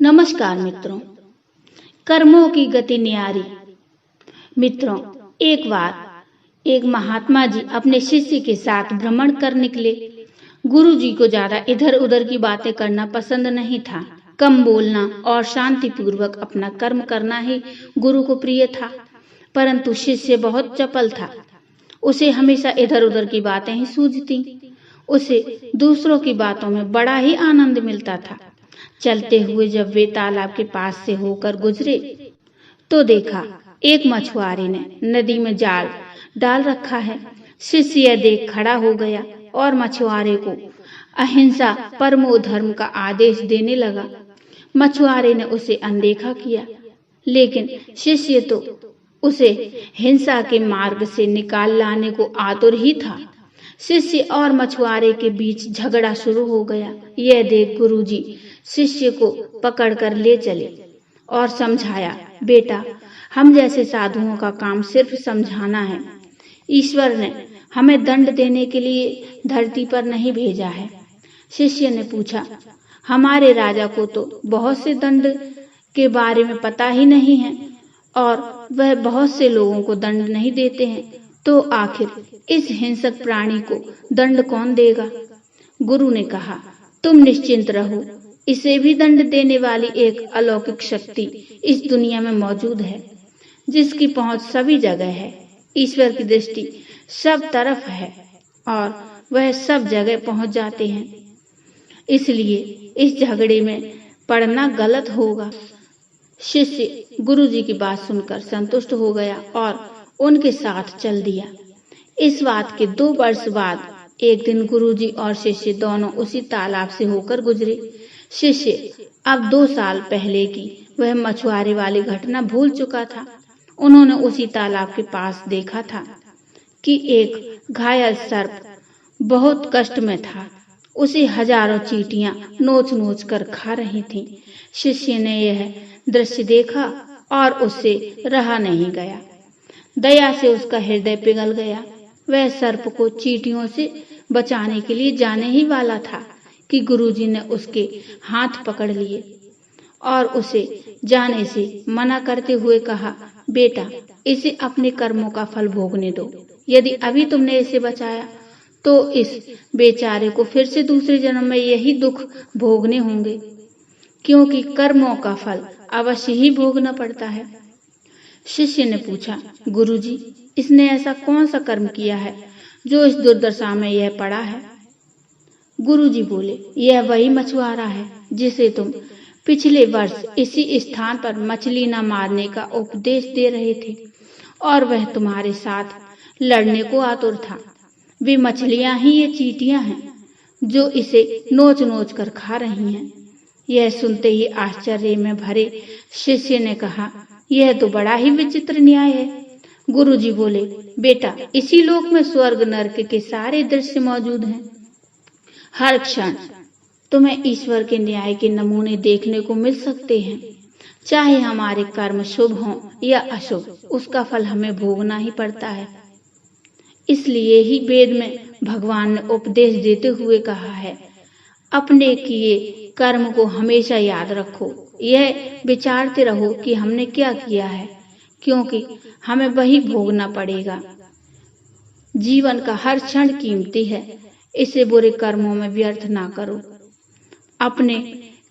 नमस्कार मित्रों। कर्मों की गति न्यारी। मित्रों, एक बार एक महात्मा जी अपने शिष्य के साथ भ्रमण कर निकले। गुरु जी को ज्यादा इधर उधर की बातें करना पसंद नहीं था। कम बोलना और शांति पूर्वक अपना कर्म करना ही गुरु को प्रिय था। परंतु शिष्य बहुत चपल था। उसे हमेशा इधर उधर की बातें ही सूझती। उसे दूसरों की बातों में बड़ा ही आनंद मिलता था। चलते हुए जब वे तालाब के पास से होकर गुजरे तो देखा एक मछुआरे ने नदी में जाल डाल रखा है। शिष्य यह देख खड़ा हो गया और मछुआरे को अहिंसा परमो धर्म का आदेश देने लगा। मछुआरे ने उसे अनदेखा किया, लेकिन शिष्य तो उसे हिंसा के मार्ग से निकाल लाने को आतुर ही था। शिष्य और मछुआरे के बीच झगड़ा शुरू हो गया। यह देख गुरुजी शिष्य को पकड़कर ले चले और समझाया, बेटा, हम जैसे साधुओं का काम सिर्फ समझाना है। ईश्वर ने हमें दंड देने के लिए धरती पर नहीं भेजा है। शिष्य ने पूछा, हमारे राजा को तो बहुत से दंड के बारे में पता ही नहीं है और वह बहुत से लोगों को दंड नहीं देते हैं, तो आखिर इस हिंसक प्राणी को दंड कौन देगा? गुरु ने कहा, तुम निश्चिंत रहो, इसे भी दंड देने वाली एक अलौकिक शक्ति इस दुनिया में मौजूद है, जिसकी पहुंच सभी जगह है। ईश्वर की दृष्टि सब तरफ है और वह सब जगह पहुंच जाते हैं। इसलिए इस झगड़े में पड़ना गलत होगा। शिष्य गुरुजी की बात सुनकर संतुष्ट हो गया और उनके साथ चल दिया। इस बात के 2 वर्ष बाद एक दिन गुरुजी और शिष्य दोनों उसी तालाब से होकर गुजरे। शिष्य अब 2 साल पहले की वह मछुआरे वाली घटना भूल चुका था। उन्होंने उसी तालाब के पास देखा था कि एक घायल सर्प बहुत कष्ट में था। उसे हजारों चींटियां नोच नोच कर खा रही थीं। शिष्य ने यह दृश्य देखा और उससे रहा नहीं गया। दया से उसका हृदय पिघल गया। वह सर्प को चींटियों से बचाने के लिए जाने ही वाला था कि गुरुजी ने उसके हाथ पकड़ लिए और उसे जाने से मना करते हुए कहा, बेटा, इसे अपने कर्मों का फल भोगने दो। यदि अभी तुमने इसे बचाया तो इस बेचारे को फिर से दूसरे जन्म में यही दुख भोगने होंगे, क्योंकि कर्मों का फल अवश्य ही भोगना पड़ता है। शिष्य ने पूछा, गुरुजी, इसने ऐसा कौन सा कर्म किया है जो इस दुर्दशा में यह पड़ा है? गुरुजी बोले, यह वही मछुआरा है जिसे तुम पिछले वर्ष इसी स्थान पर मछली न मारने का उपदेश दे रहे थे और वह तुम्हारे साथ लड़ने को आतुर था। वे मछलियां ही ये चींटियां हैं जो इसे नोच नोच कर खा रही हैं। यह सुनते ही आश्चर्य में भरे शिष्य ने कहा, यह तो बड़ा ही विचित्र न्याय है। गुरुजी बोले, बेटा, इसी लोक में स्वर्ग नरक के सारे दृश्य मौजूद हैं। हर क्षण तुम्हें ईश्वर के न्याय के नमूने देखने को मिल सकते हैं। चाहे हमारे कर्म शुभ हों या अशुभ, उसका फल हमें भोगना ही पड़ता है। इसलिए ही वेद में भगवान ने उपदेश देते हुए कहा है, अपने किए कर्म को हमेशा याद रखो। यह विचारते रहो कि हमने क्या किया है, क्योंकि हमें वही भोगना पड़ेगा। जीवन का हर क्षण कीमती है, इसे बुरे कर्मों में व्यर्थ ना करो। अपने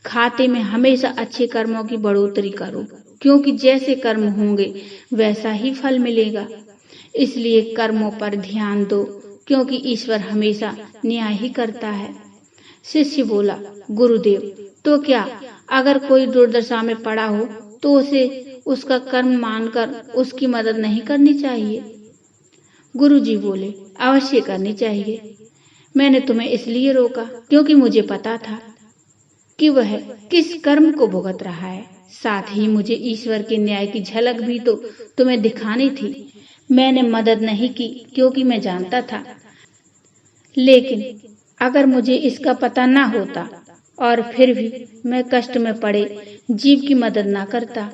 खाते में हमेशा अच्छे कर्मों की बढ़ोतरी करो, क्योंकि जैसे कर्म होंगे वैसा ही फल मिलेगा। इसलिए कर्मों पर ध्यान दो, क्योंकि ईश्वर हमेशा न्याय ही करता है। शिष्य बोला, गुरुदेव, तो क्या अगर कोई दुर्दशा में पड़ा हो तो उसे उसका कर्म मानकर उसकी मदद नहीं करनी चाहिए? गुरुजी बोले, अवश्य करनी चाहिए। मैंने तुम्हें इसलिए रोका क्योंकि मुझे पता था कि वह किस कर्म को भुगत रहा है। साथ ही मुझे ईश्वर के न्याय की झलक भी तो तुम्हें दिखानी थी। मैंने मदद नहीं की क्योंकि मैं जानता था, लेकिन अगर मुझे इसका पता ना होता और फिर भी मैं कष्ट में पड़े जीव की मदद ना करता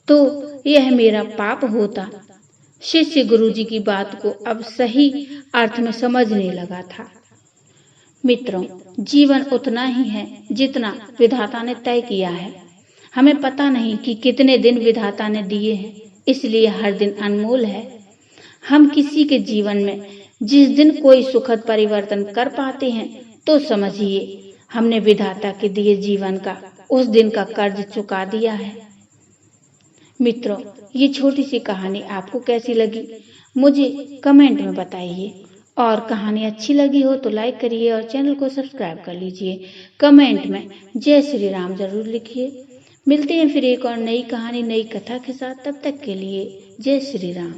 तो यह मेरा पाप होता। शिष्य गुरुजी की बात को अब सही अर्थ में समझने लगा था। मित्रों, जीवन उतना ही है जितना विधाता ने तय किया है। हमें पता नहीं कि कितने दिन विधाता ने दिए हैं, इसलिए हर दिन अनमोल है। हम किसी के जीवन में जिस दिन कोई सुखद परिवर्तन कर पाते हैं तो समझिए हमने विधाता के दिए जीवन का उस दिन का कर्ज चुका दिया है। मित्रों, ये छोटी सी कहानी आपको कैसी लगी मुझे कमेंट में बताइए, और कहानी अच्छी लगी हो तो लाइक करिए और चैनल को सब्सक्राइब कर लीजिए। कमेंट में जय श्री राम जरूर लिखिए। मिलते हैं फिर एक और नई कहानी, नई कथा के साथ। तब तक के लिए जय श्री राम।